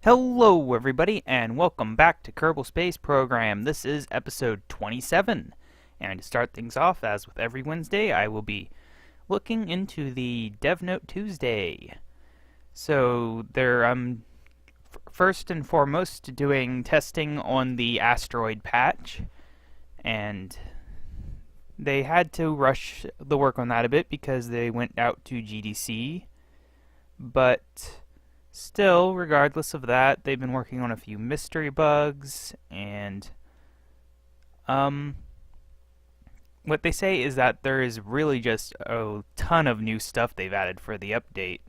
Hello everybody and welcome back to Kerbal Space Program. This is episode 27. And to start things off, as with every Wednesday, I will be looking into the DevNote Tuesday. So they're first and foremost doing testing on the asteroid patch, and they had to rush the work on that a bit because they went out to GDC, but still, regardless of that, they've been working on a few mystery bugs, and what they say is that there is really just a ton of new stuff they've added for the update.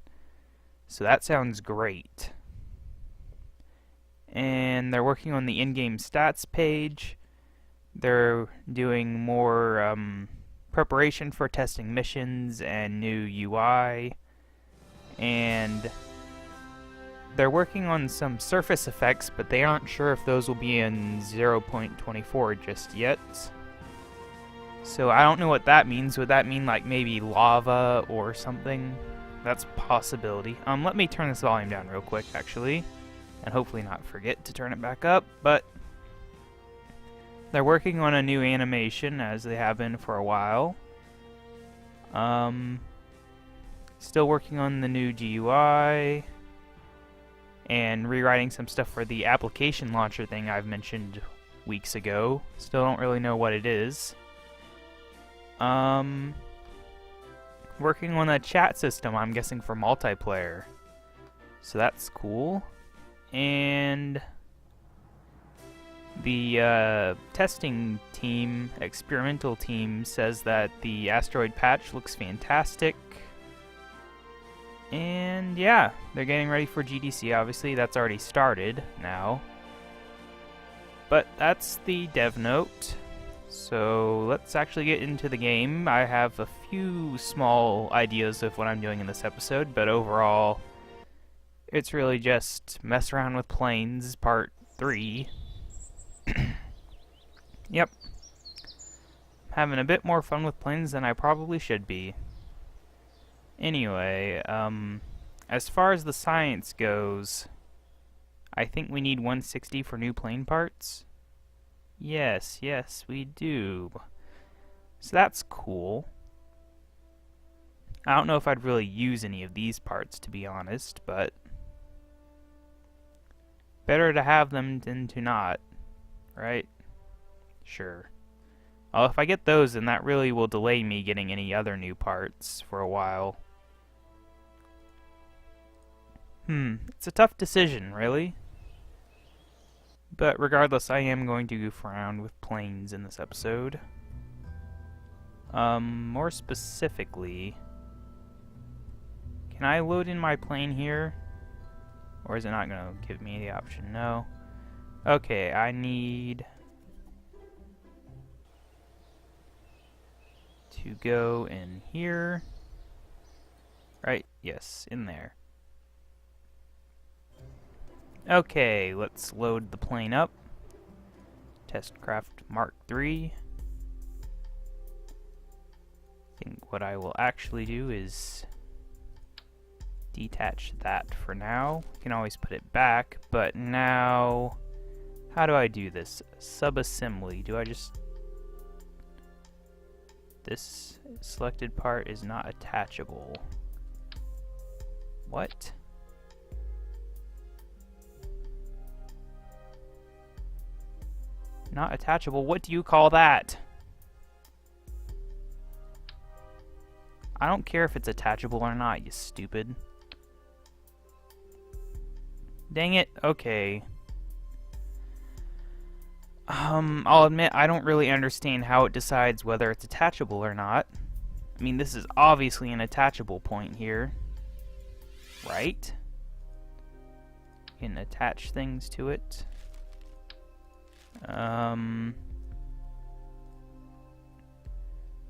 So that sounds great. And they're working on the in-game stats page. They're doing more preparation for testing missions and new UI. And they're working on some surface effects, but they aren't sure if those will be in 0.24 just yet. So I don't know what that means. Would that mean like maybe lava or something? That's a possibility. Let me turn this volume down real quick, actually, and hopefully not forget to turn it back up. But they're working on a new animation, as they have been for a while. Still working on the new GUI and rewriting some stuff for the application launcher thing I've mentioned weeks ago. Still don't really know what it is. Working on a chat system, I'm guessing for multiplayer. So that's cool. And the testing team, experimental team, says that the asteroid patch looks fantastic. And yeah, they're getting ready for GDC, obviously. That's already started now. But that's the dev note. So let's actually get into the game. I have a few small ideas of what I'm doing in this episode, but overall, it's really just mess around with planes, part 3. Yep. Having a bit more fun with planes than I probably should be. Anyway, as far as the science goes, I think we need 160 for new plane parts. Yes, we do. So that's cool. I don't know if I'd really use any of these parts, to be honest, but better to have them than to not, right? Sure. Well, if I get those, then that really will delay me getting any other new parts for a while. It's a tough decision, really. But regardless, I am going to goof around with planes in this episode. More specifically, can I load in my plane here? Or is it not going to give me the option? No. Okay, I need to go in here. Right? Yes, in there. Okay, let's load the plane up. Testcraft Mark III. I think what I will actually do is detach that for now. You can always put it back, but now, how do I do this? Subassembly. Do I just... This selected part is not attachable. What? Not attachable? What do you call that? I don't care if it's attachable or not, you stupid. Dang it. Okay. I'll admit I don't really understand how it decides whether it's attachable or not. I mean, this is obviously an attachable point here. Right? You can attach things to it. Well,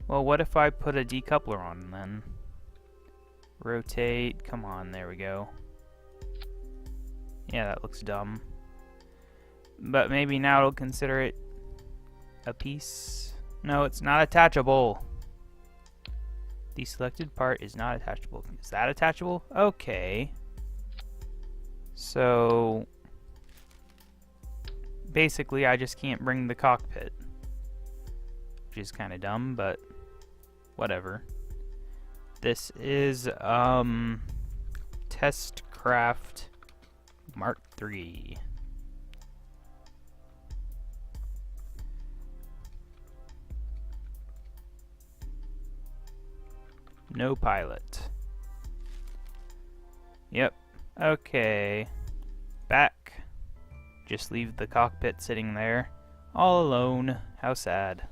what if I put a decoupler on then? Rotate, come on, there we go. Yeah, that looks dumb. But maybe now it'll consider it a piece. No, it's not attachable. The selected part is not attachable. Is that attachable? Okay. So basically I just can't bring the cockpit. Which is kind of dumb, but whatever. This is Testcraft Mark III. No pilot. Yep. Okay. Back. Just leave the cockpit sitting there. All alone. How sad.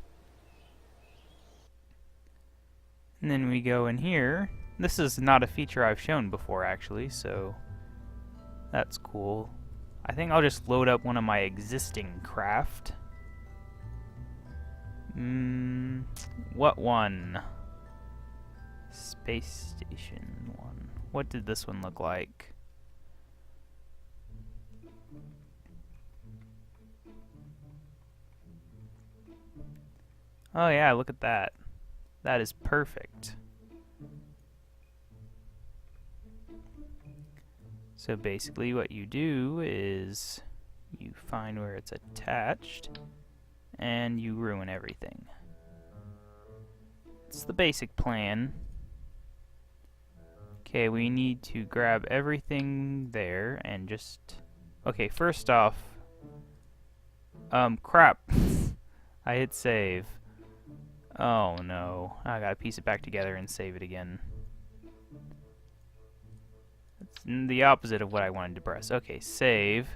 And then we go in here. This is not a feature I've shown before, actually, so that's cool. I think I'll just load up one of my existing craft. What one? Space Station 1. What did this one look like? Oh yeah, look at that. That is perfect. So basically what you do is you find where it's attached and you ruin everything. It's the basic plan. Okay, we need to grab everything there and just... Okay, first off... crap. I hit save. Oh no. I gotta piece it back together and save it again. It's the opposite of what I wanted to press. Okay, save.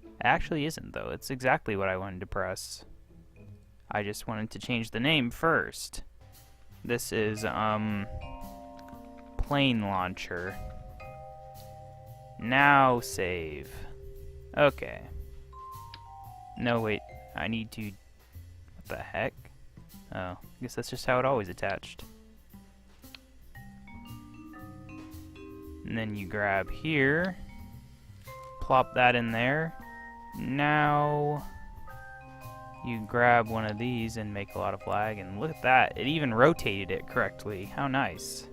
It actually isn't, though. It's exactly what I wanted to press. I just wanted to change the name first. This is, plane launcher. Now save. Okay. No, wait. I need to... What the heck? Oh, I guess that's just how it always attached. And then you grab here. Plop that in there. Now... You grab one of these and make a lot of lag, and look at that. It even rotated it correctly. How nice.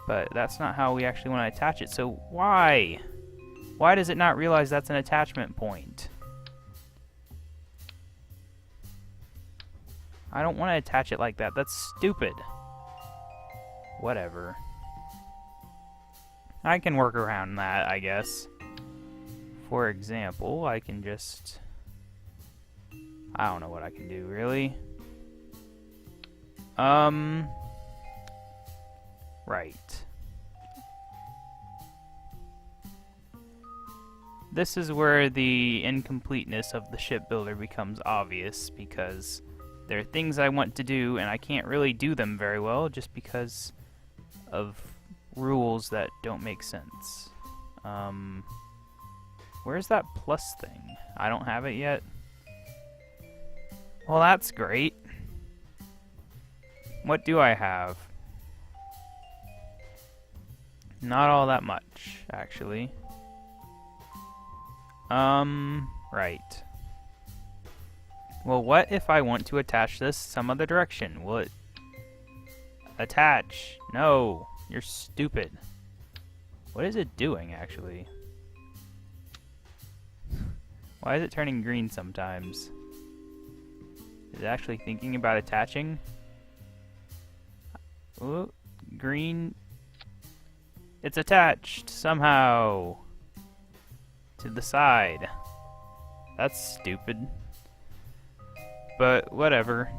But that's not how we actually want to attach it, so why? Why does it not realize that's an attachment point? I don't want to attach it like that. That's stupid. Whatever. I can work around that, I guess. For example, I can just... I don't know what I can do, really. Right. This is where the incompleteness of the shipbuilder becomes obvious, because there are things I want to do, and I can't really do them very well, just because of rules that don't make sense. Where's that plus thing? I don't have it yet. Well, that's great. What do I have? Not all that much, actually. Right. Well, what if I want to attach this some other direction? Will it attach? No, you're stupid. What is it doing, actually? Why is it turning green sometimes? Is it actually thinking about attaching? Ooh, green. It's attached somehow to the side. That's stupid. But whatever.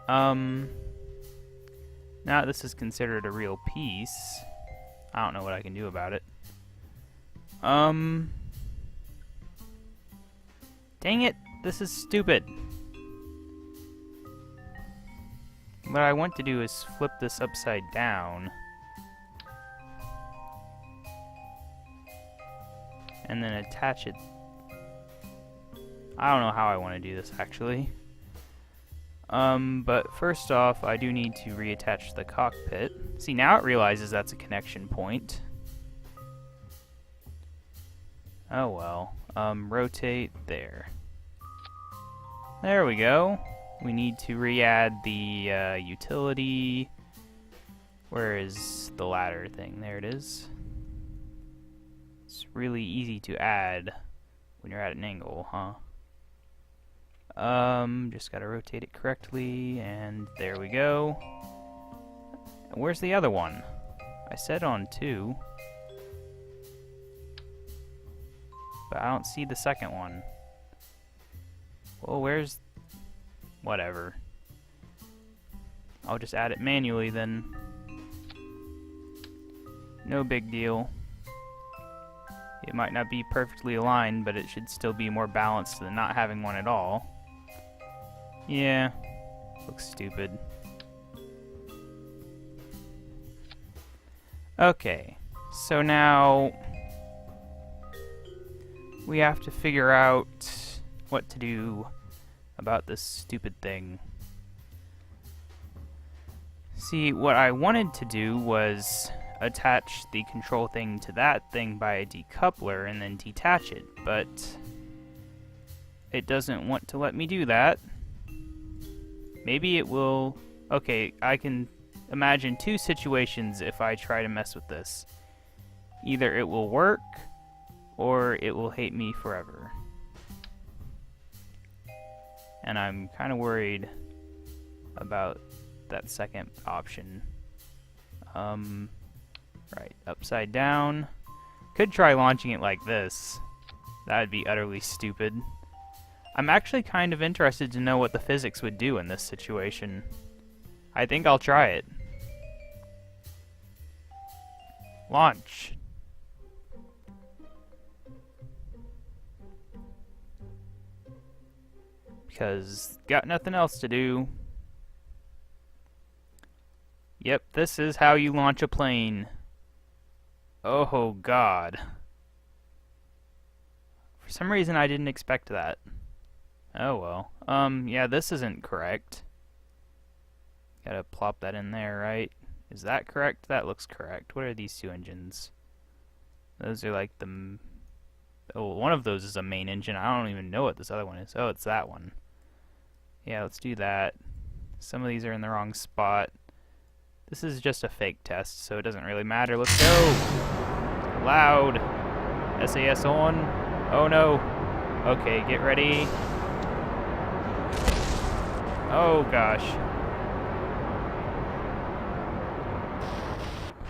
Now this is considered a real piece. I don't know what I can do about it. Dang it, this is stupid. What I want to do is flip this upside down. And then attach it. I don't know how I want to do this, actually. But first off, I do need to reattach the cockpit. See, now it realizes that's a connection point. Oh well. Rotate there. There we go. We need to re-add the utility Where is the ladder thing? There it is. It's really easy to add when you're at an angle, huh? Just gotta rotate it correctly, and there we go. Where's the other one? I said on 2. But I don't see the second one. Well, where's... Whatever. I'll just add it manually then. No big deal. It might not be perfectly aligned, but it should still be more balanced than not having one at all. Yeah, looks stupid. Okay, so now we have to figure out what to do about this stupid thing. See, what I wanted to do was attach the control thing to that thing by a decoupler and then detach it, but it doesn't want to let me do that. Maybe it will... Okay, I can imagine 2 situations if I try to mess with this. Either it will work, or it will hate me forever. And I'm kind of worried about that second option. Right, upside down. Could try launching it like this. That would be utterly stupid. I'm actually kind of interested to know what the physics would do in this situation. I think I'll try it. Launch. Because got nothing else to do. Yep, this is how you launch a plane. Oh god. For some reason I didn't expect that. Oh well. Yeah, this isn't correct. Gotta plop that in there, right? Is that correct? That looks correct. What are these 2 engines? Those are like the... Oh, one of those is a main engine. I don't even know what this other one is. Oh, it's that one. Yeah, let's do that. Some of these are in the wrong spot. This is just a fake test, so it doesn't really matter. Let's go! Loud! SAS on! Oh no! Okay, get ready. Oh gosh.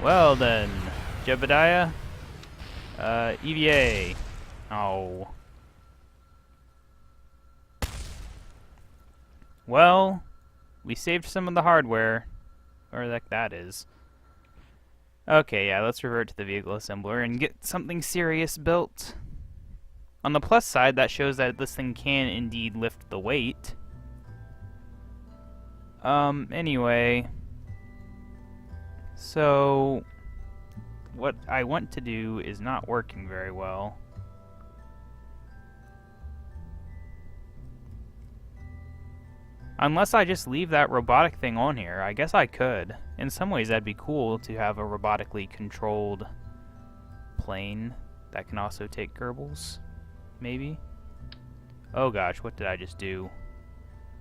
Well then, Jebediah. EVA. Oh. Well, we saved some of the hardware. Or that is. Okay, yeah, let's revert to the vehicle assembler and get something serious built. On the plus side, that shows that this thing can indeed lift the weight. Anyway. So, what I want to do is not working very well. Unless I just leave that robotic thing on here. I guess I could. In some ways that'd be cool to have a robotically controlled plane that can also take Kerbals. Maybe? Oh gosh, what did I just do?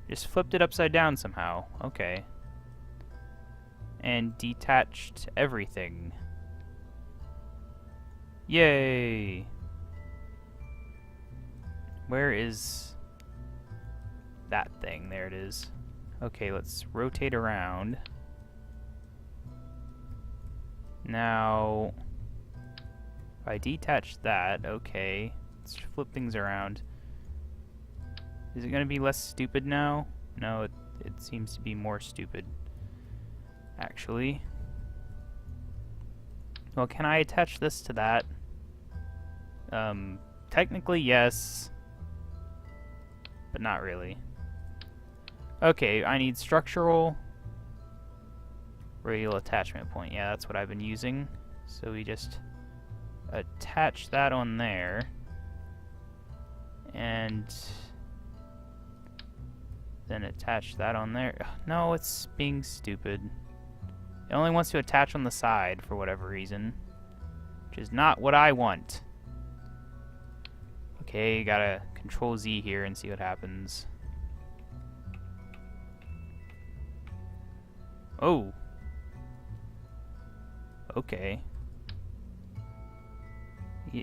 Just flipped it upside down somehow. Okay. And detached everything. Yay! Where is... that thing? There it is. Okay, let's rotate around. Now, if I detach that, okay, let's flip things around. Is it going to be less stupid now? No, it seems to be more stupid, actually. Well, can I attach this to that? Technically, yes, but not really. Okay, I need structural radial attachment point. Yeah, that's what I've been using. So we just attach that on there. And then attach that on there. No, it's being stupid. It only wants to attach on the side for whatever reason, which is not what I want. Okay, gotta Control Z here and see what happens. Oh. okay.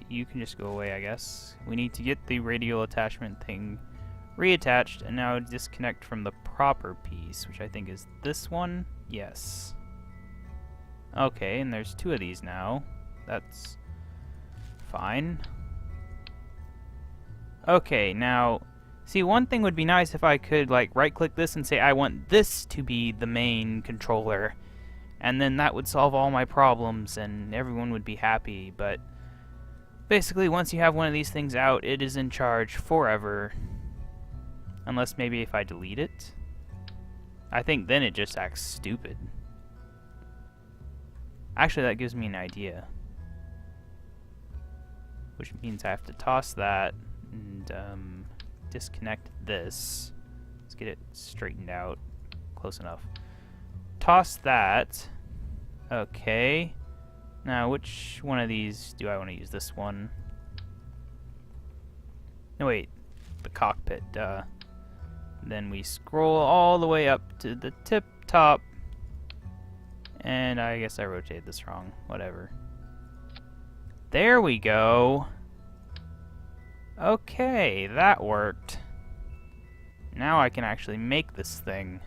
You can just go away, I guess. We need to get the radial attachment thing reattached, and now disconnect from the proper piece, which I think is this one. Yes. Okay, and there's 2 of these now. That's fine. Okay, now, see, one thing would be nice if I could, like, right-click this and say I want this to be the main controller, and then that would solve all my problems, and everyone would be happy, but basically, once you have one of these things out, it is in charge forever. Unless maybe if I delete it. I think then it just acts stupid. Actually, that gives me an idea. Which means I have to toss that and disconnect this. Let's get it straightened out. Close enough. Toss that. Okay. Now, which one of these do I want to use? This one. No, wait. The cockpit, duh. Then we scroll all the way up to the tip top. And I guess I rotated this wrong. Whatever. There we go. Okay, that worked. Now I can actually make this thing.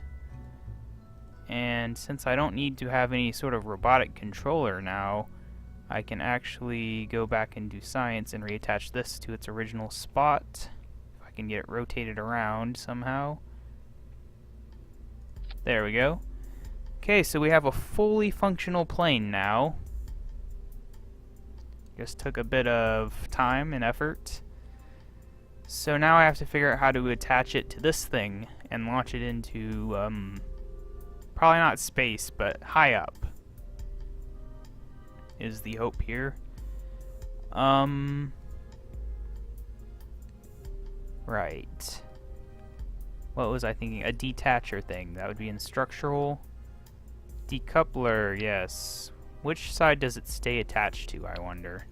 And since I don't need to have any sort of robotic controller now, I can actually go back and do science and reattach this to its original spot. If I can get it rotated around somehow. There we go. Okay, so we have a fully functional plane now. Just took a bit of time and effort. So now I have to figure out how to attach it to this thing and launch it into, probably not space, but high up is the hope here. Right. What was I thinking? A detacher thing. That would be in structural. Decoupler, yes. Which side does it stay attached to, I wonder?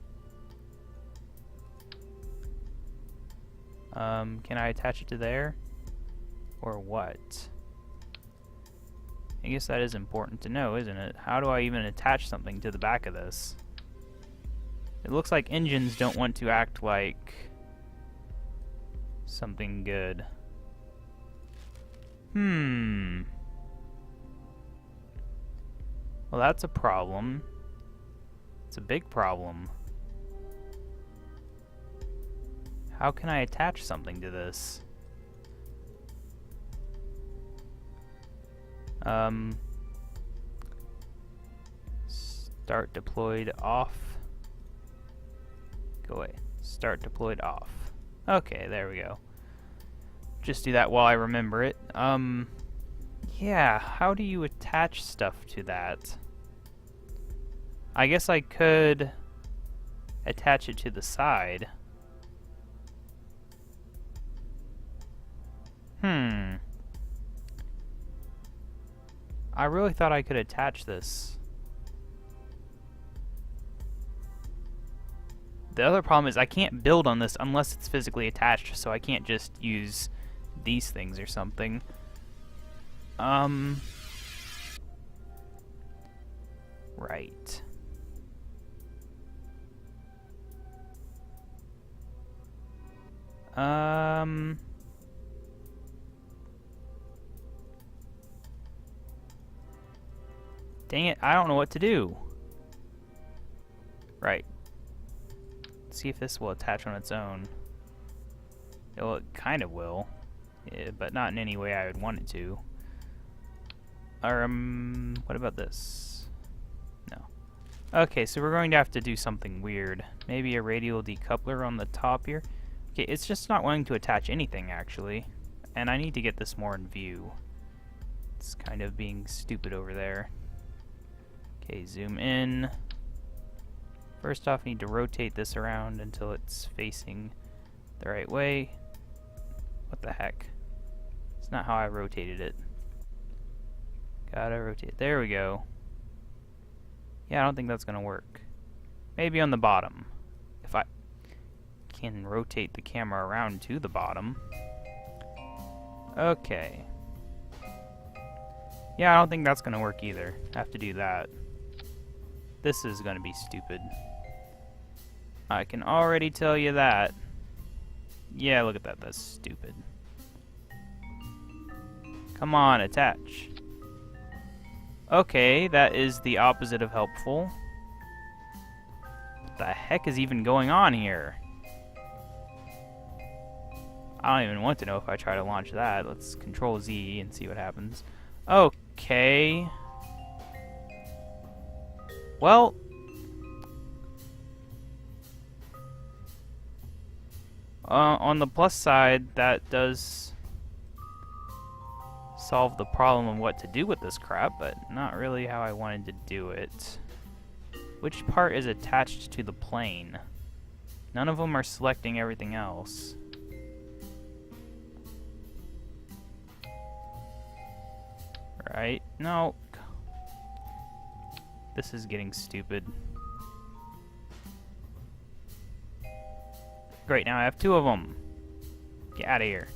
Can I attach it to there? Or what? I guess that is important to know, isn't it? How do I even attach something to the back of this? It looks like engines don't want to act like something good. Well, that's a problem. It's a big problem. How can I attach something to this? Start deployed off. Go away. Start deployed off. Okay, there we go. Just do that while I remember it. Yeah, how do you attach stuff to that? I guess I could attach it to the side. I really thought I could attach this. The other problem is I can't build on this unless it's physically attached, so I can't just use these things or something. Right. Dang it, I don't know what to do. Right. Let's see if this will attach on its own. Well, it kind of will, but not in any way I would want it to. Or, what about this? No. Okay, so we're going to have to do something weird. Maybe a radial decoupler on the top here. Okay, it's just not wanting to attach anything, actually. And I need to get this more in view. It's kind of being stupid over there. Okay, zoom in. First off, I need to rotate this around until it's facing the right way. What the heck? It's not how I rotated it. Gotta rotate. There we go. Yeah, I don't think that's gonna work. Maybe on the bottom. If I can rotate the camera around to the bottom. Okay. Yeah, I don't think that's gonna work either. I have to do that. This is gonna be stupid. I can already tell you that. Yeah, look at that. That's stupid. Come on, attach. Okay, that is the opposite of helpful. What the heck is even going on here? I don't even want to know if I try to launch that. Let's Control Z and see what happens. Okay. Well, on the plus side, that does solve the problem of what to do with this crap, but not really how I wanted to do it. Which part is attached to the plane? None of them are selecting everything else. Right? No. This is getting stupid. Great, now I have 2 of them. Get out of here.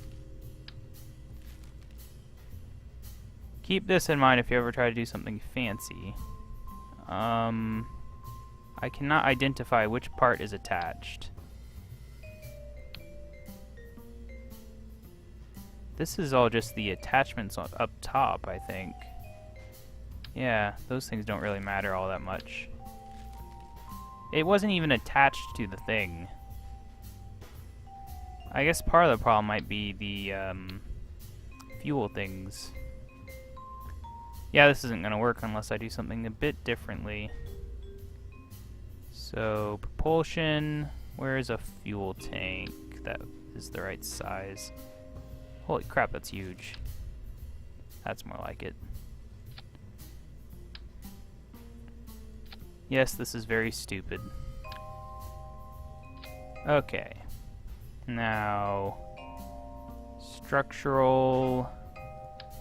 Keep this in mind if you ever try to do something fancy. I cannot identify which part is attached. This is all just the attachments up top, I think. Yeah, those things don't really matter all that much. It wasn't even attached to the thing. I guess part of the problem might be the fuel things. Yeah, this isn't going to work unless I do something a bit differently. So, propulsion, where is a fuel tank that is the right size? Holy crap, that's huge. That's more like it. Yes, this is very stupid. Okay. Now, structural,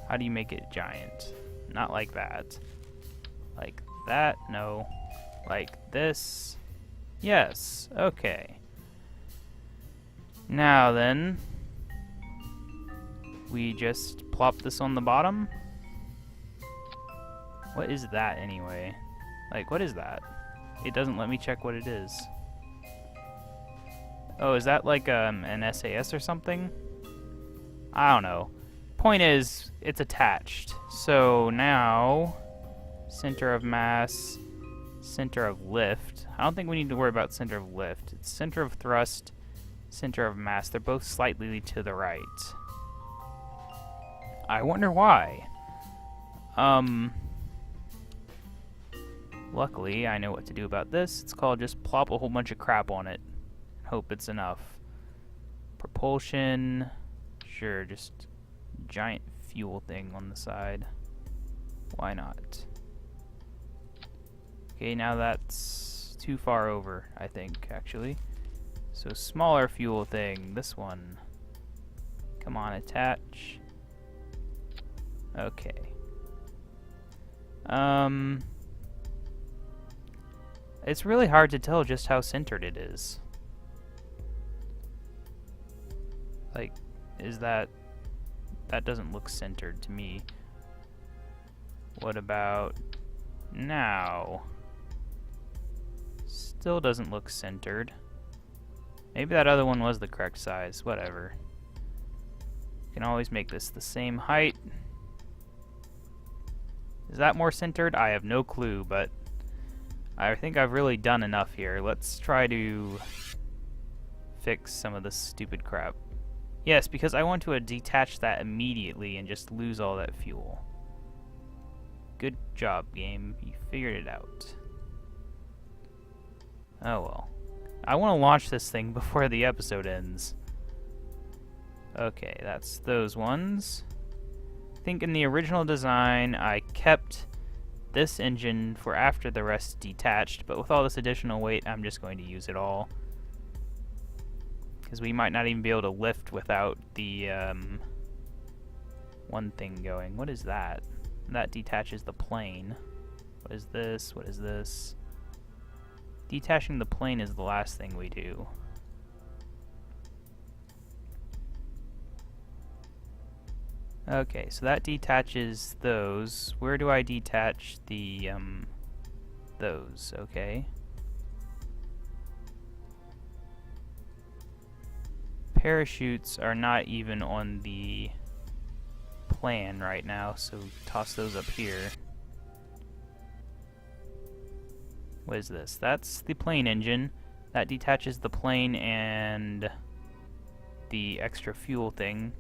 how do you make it giant? Not like that. Like that? No. Like this? Yes. Okay. Now then, we just plop this on the bottom. What is that anyway? Like, what is that? It doesn't let me check what it is. Oh, is that like an SAS or something? I don't know. Point is, it's attached. So now, center of mass, center of lift. I don't think we need to worry about center of lift. It's center of thrust, center of mass. They're both slightly to the right. I wonder why. Luckily, I know what to do about this. It's called just plop a whole bunch of crap on it. Hope it's enough. Propulsion. Sure, just giant fuel thing on the side. Why not? Okay, now that's too far over, I think, actually. So smaller fuel thing. This one. Come on, attach. Okay. It's really hard to tell just how centered it is. Like, is that doesn't look centered to me. What about now? Still doesn't look centered. Maybe that other one was the correct size. Whatever. Can always make this the same height. Is that more centered? I have no clue, but I think I've really done enough here. Let's try to fix some of this stupid crap. Yes, because I want to detach that immediately and just lose all that fuel. Good job, game. You figured it out. Oh well. I want to launch this thing before the episode ends. Okay, that's those ones. I think in the original design I kept this engine for after the rest detached, but with all this additional weight I'm just going to use it all. Because we might not even be able to lift without the one thing going. What is that? That detaches the plane. What is this? What is this? Detaching the plane is the last thing we do. Okay, so that detaches those. Where do I detach the those, okay. Parachutes are not even on the plan right now, so toss those up here. What is this? That's the plane engine. That detaches the plane and the extra fuel thing.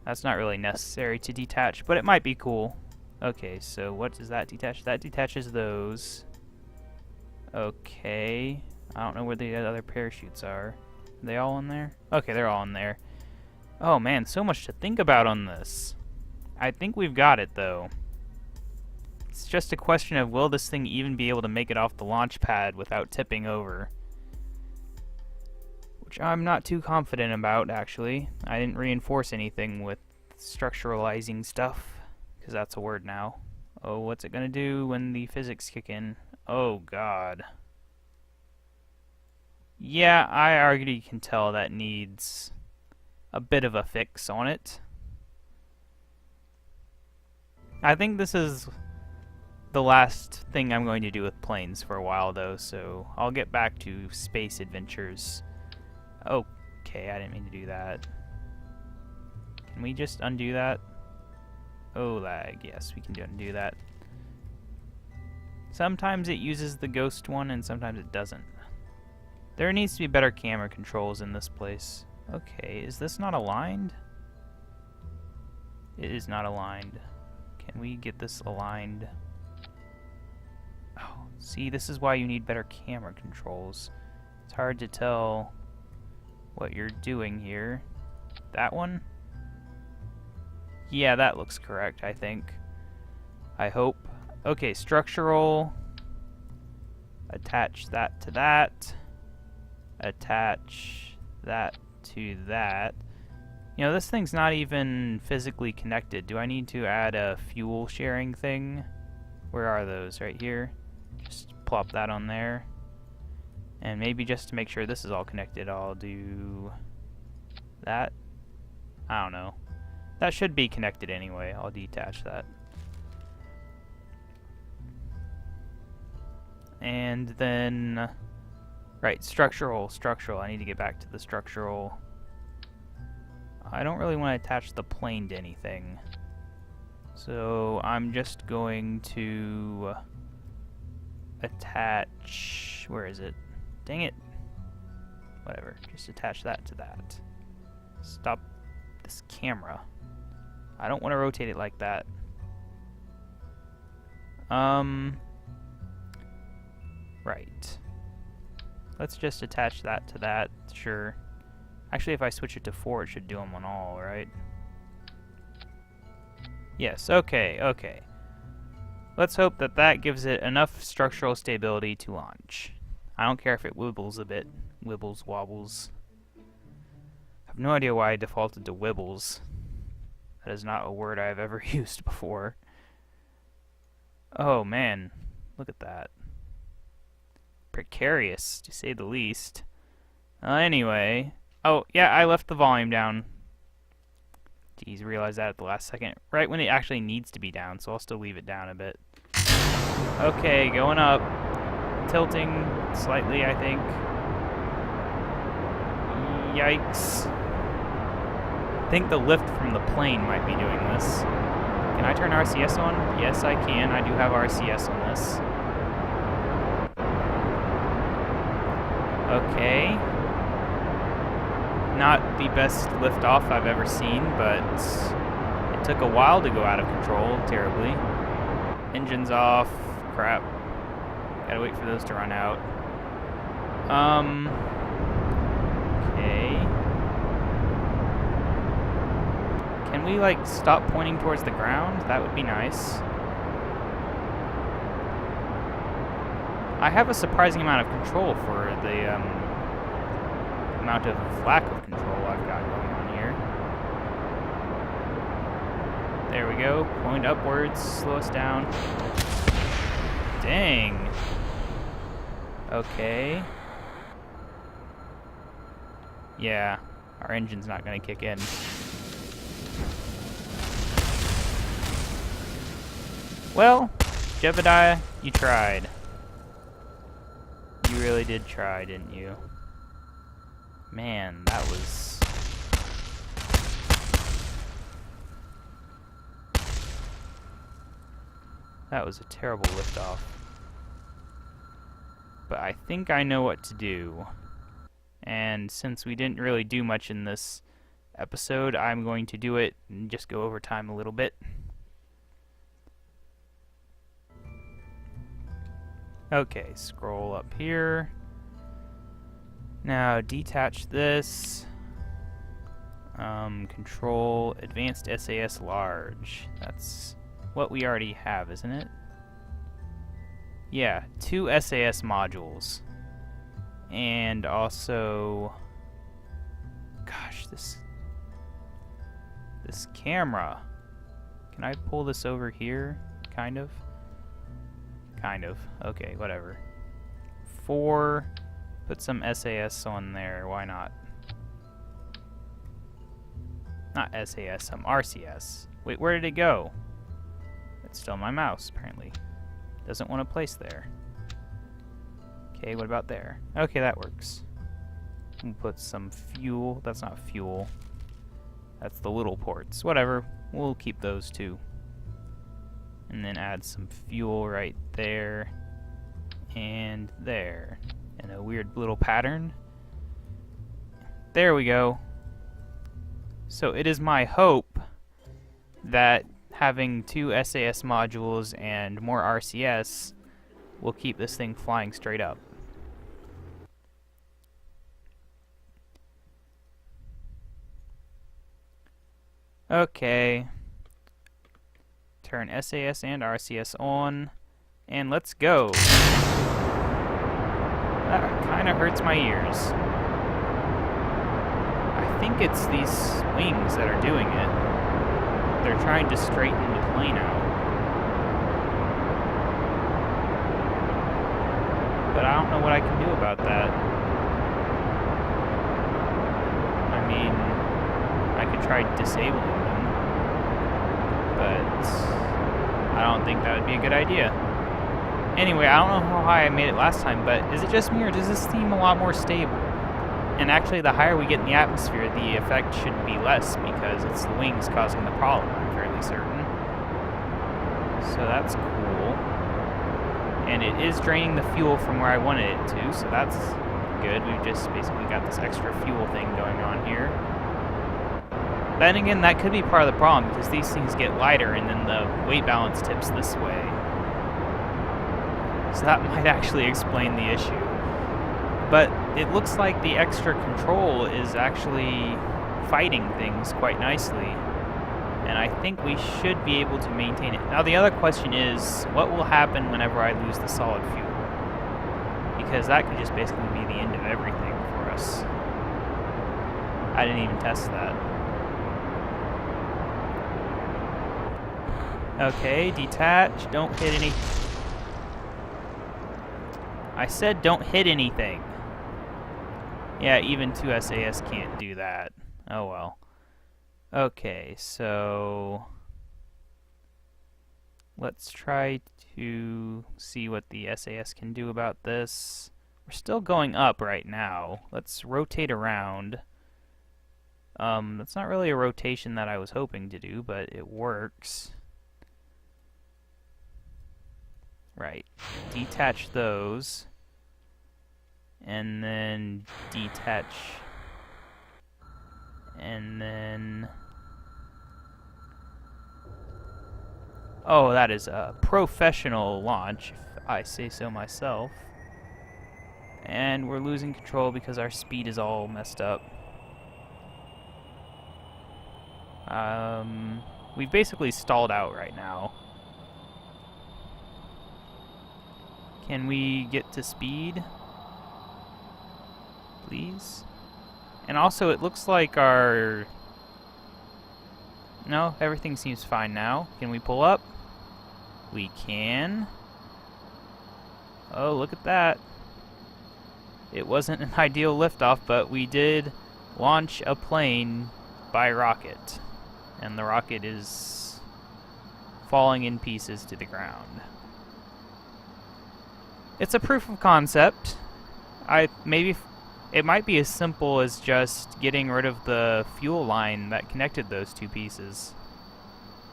That's not really necessary to detach, but it might be cool. Okay, so what does that detach? That detaches those. Okay. I don't know where the other parachutes are. Are they all in there? Okay, they're all in there. Oh man, so much to think about on this. I think we've got it though. It's just a question of will this thing even be able to make it off the launch pad without tipping over. Which I'm not too confident about, actually. I didn't reinforce anything with structuralizing stuff, because that's a word now. Oh, what's it gonna do when the physics kick in? Oh god. Yeah, I already can tell that needs a bit of a fix on it. I think this is the last thing I'm going to do with planes for a while though, so I'll get back to space adventures. Okay, I didn't mean to do that. Can we just undo that? Oh, lag. Yes, we can undo that. Sometimes it uses the ghost one and sometimes it doesn't. There needs to be better camera controls in this place. Okay, is this not aligned? It is not aligned. Can we get this aligned? Oh, see, this is why you need better camera controls. It's hard to tell what you're doing here. That one? Yeah, that looks correct, I think. I hope. Okay, structural. Attach that to that. Attach that to that. You know, this thing's not even physically connected. Do I need to add a fuel sharing thing? Where are those? Right here? Just plop that on there. And maybe just to make sure this is all connected, I'll do that. I don't know. That should be connected anyway. I'll detach that. And then, right, structural. I need to get back to the structural. I don't really want to attach the plane to anything. So I'm just going to attach, where is it? Dang it. Whatever, just attach that to that. Stop this camera. I don't want to rotate it like that. Right. Let's just attach that to that, sure. Actually, if I switch it to 4, it should do them on all, right? Yes, okay. Let's hope that that gives it enough structural stability to launch. I don't care if it wibbles a bit. Wibbles, wobbles. I have no idea why I defaulted to wibbles. That is not a word I've ever used before. Oh man, look at that. Precarious, to say the least. Anyway. Oh, yeah, I left the volume down. Jeez, realized that at the last second. Right when it actually needs to be down, so I'll still leave it down a bit. Okay, going up. Tilting slightly, I think. Yikes. I think the lift from the plane might be doing this. Can I turn RCS on? Yes, I can. I do have RCS on this. Okay. Not the best liftoff I've ever seen, but it took a while to go out of control terribly. Engines off. Crap. Gotta wait for those to run out. Okay. Can we, like, stop pointing towards the ground? That would be nice. I have a surprising amount of control for the, amount of lack of control I've got going on here. There we go. Point upwards. Slow us down. Dang. Okay. Yeah, our engine's not going to kick in. Well, Jebediah, you tried. You really did try, didn't you? Man, that was... that was a terrible liftoff. But I think I know what to do. And since we didn't really do much in this episode, I'm going to do it and just go over time a little bit. Okay, scroll up here. Now detach this. Control Advanced SAS Large. That's what we already have, isn't it? Yeah, 2 SAS modules. And also... gosh, this camera. Can I pull this over here? Kind of? Kind of. Okay, whatever. 4. Put some SAS on there. Why not? Not SAS, some RCS. Wait, where did it go? It's still my mouse, apparently. Doesn't want to place there. Okay, what about there? Okay, that works. We'll put some fuel. That's not fuel. That's the little ports. Whatever. We'll keep those too. And then add some fuel right there. And there. In a weird little pattern. There we go. So it is my hope that having 2 SAS modules and more RCS will keep this thing flying straight up. Okay. Turn SAS and RCS on, and let's go. That kind of hurts my ears. I think it's these wings that are doing it. They're trying to straighten the plane out. But I don't know what I can do about that. I mean, I could try disabling them, but I don't think that would be a good idea. Anyway, I don't know how high I made it last time, but is it just me, or does this seem a lot more stable? And actually, the higher we get in the atmosphere, the effect should be less, because it's the wings causing the problem, I'm fairly certain. So that's cool. And it is draining the fuel from where I wanted it to, so that's good. We've just basically got this extra fuel thing going on here. Then again, that could be part of the problem, because these things get lighter and then the weight balance tips this way. So that might actually explain the issue. But it looks like the extra control is actually fighting things quite nicely. And I think we should be able to maintain it. Now the other question is, what will happen whenever I lose the solid fuel? Because that could just basically be the end of everything for us. I didn't even test that. Okay, detach, don't hit any... I said don't hit anything. Yeah, even 2 SAS can't do that. Oh well. Okay, so... let's try to see what the SAS can do about this. We're still going up right now. Let's rotate around. That's not really a rotation that I was hoping to do, but it works. Right. Detach those. And then detach. And then... oh, that is a professional launch, if I say so myself. And we're losing control because our speed is all messed up. We've basically stalled out right now. Can we get to speed? Please? And also, it looks like our... no, everything seems fine now. Can we pull up? We can. Oh, look at that. It wasn't an ideal liftoff, but we did launch a plane by rocket. And the rocket is falling in pieces to the ground. It's a proof of concept. It might be as simple as just getting rid of the fuel line that connected those two pieces,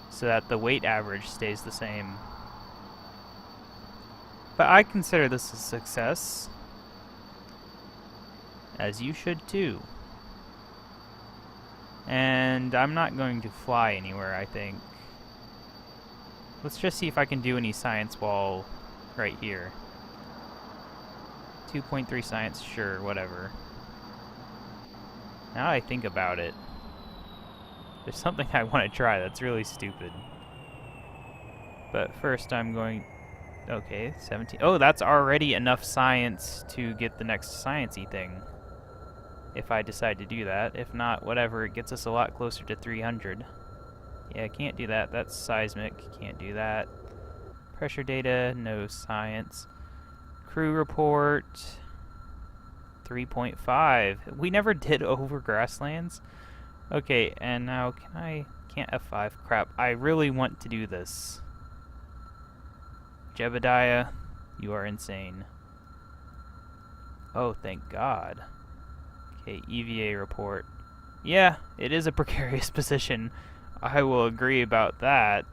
so that the weight average stays the same. But I consider this a success, as you should too. And I'm not going to fly anywhere, I think. Let's just see if I can do any science while right here. 2.3 science, sure, whatever. Now I think about it, there's something I want to try that's really stupid. But first I'm going... Okay, 17. Oh, that's already enough science to get the next science-y thing. If I decide to do that. If not, whatever, it gets us a lot closer to 300. Yeah, can't do that. That's seismic. Can't do that. Pressure data, no science. Crew report, 3.5. We never did over grasslands. Okay, and now can't F5. Crap, I really want to do this. Jebediah, you are insane. Oh, thank God. Okay, EVA report. Yeah, it is a precarious position. I will agree about that.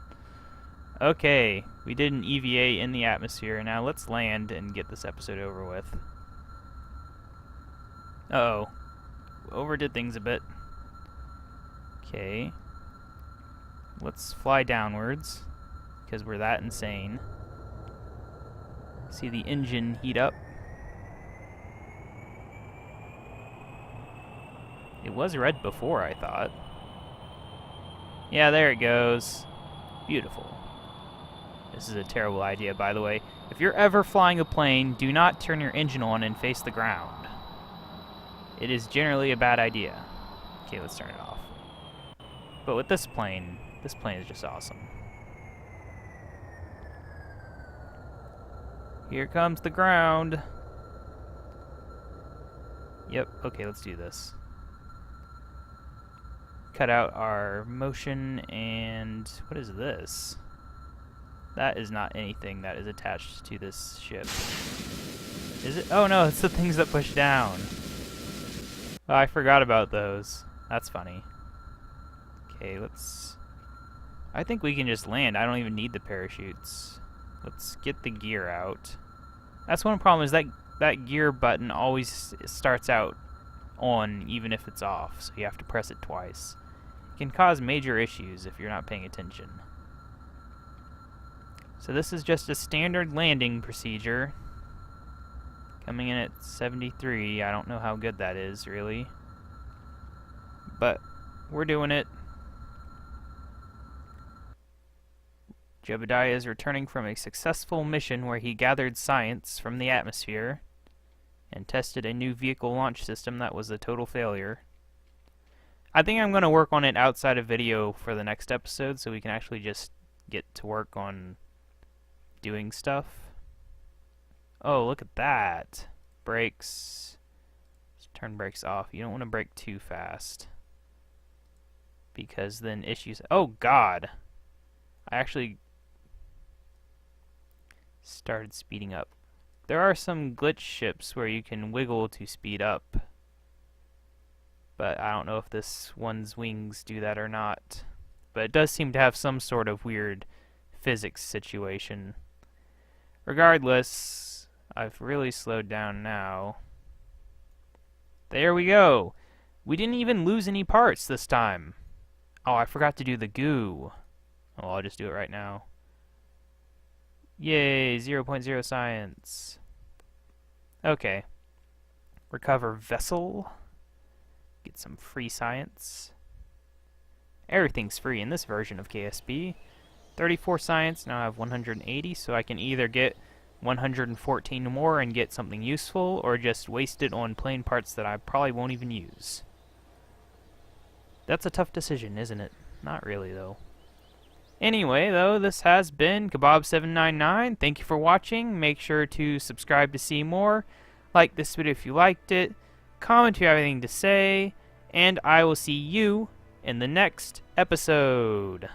Okay, we did an EVA in the atmosphere. Now let's land and get this episode over with. Uh-oh. Overdid things a bit. Okay. Let's fly downwards, because we're that insane. See the engine heat up. It was red before, I thought. Yeah, there it goes. Beautiful. This is a terrible idea, by the way. If you're ever flying a plane, do not turn your engine on and face the ground. It is generally a bad idea. Okay, let's turn it off. But with this plane is just awesome. Here comes the ground. Yep, okay, let's do this. Cut out our motion, and what is this? That is not anything that is attached to this ship. Is it? Oh no, it's the things that push down. Oh, I forgot about those. That's funny. Okay, I think we can just land. I don't even need the parachutes. Let's get the gear out. That's one problem, is that gear button always starts out on even if it's off, so you have to press it twice. It can cause major issues if you're not paying attention. So this is just a standard landing procedure. Coming in at 73. I don't know how good that is, really. But we're doing it. Jebediah is returning from a successful mission where he gathered science from the atmosphere and tested a new vehicle launch system that was a total failure. I think I'm going to work on it outside of video for the next episode so we can actually just get to work on doing stuff. Oh, look at that. Brakes. Let's turn brakes off. You don't want to brake too fast, because then issues... Oh, God. I actually started speeding up. There are some glitch ships where you can wiggle to speed up, but I don't know if this one's wings do that or not. But it does seem to have some sort of weird physics situation. Regardless, I've really slowed down now. There we go. We didn't even lose any parts this time. Oh, I forgot to do the goo. Oh, I'll just do it right now. Yay, 0.0 science. Okay. Recover vessel. Get some free science. Everything's free in this version of KSP. 34 science, now I have 180, so I can either get 114 more and get something useful, or just waste it on plain parts that I probably won't even use. That's a tough decision, isn't it? Not really, though. Anyway, though, this has been KaBob799. Thank you for watching. Make sure to subscribe to see more. Like this video if you liked it. Comment if you have anything to say. And I will see you in the next episode.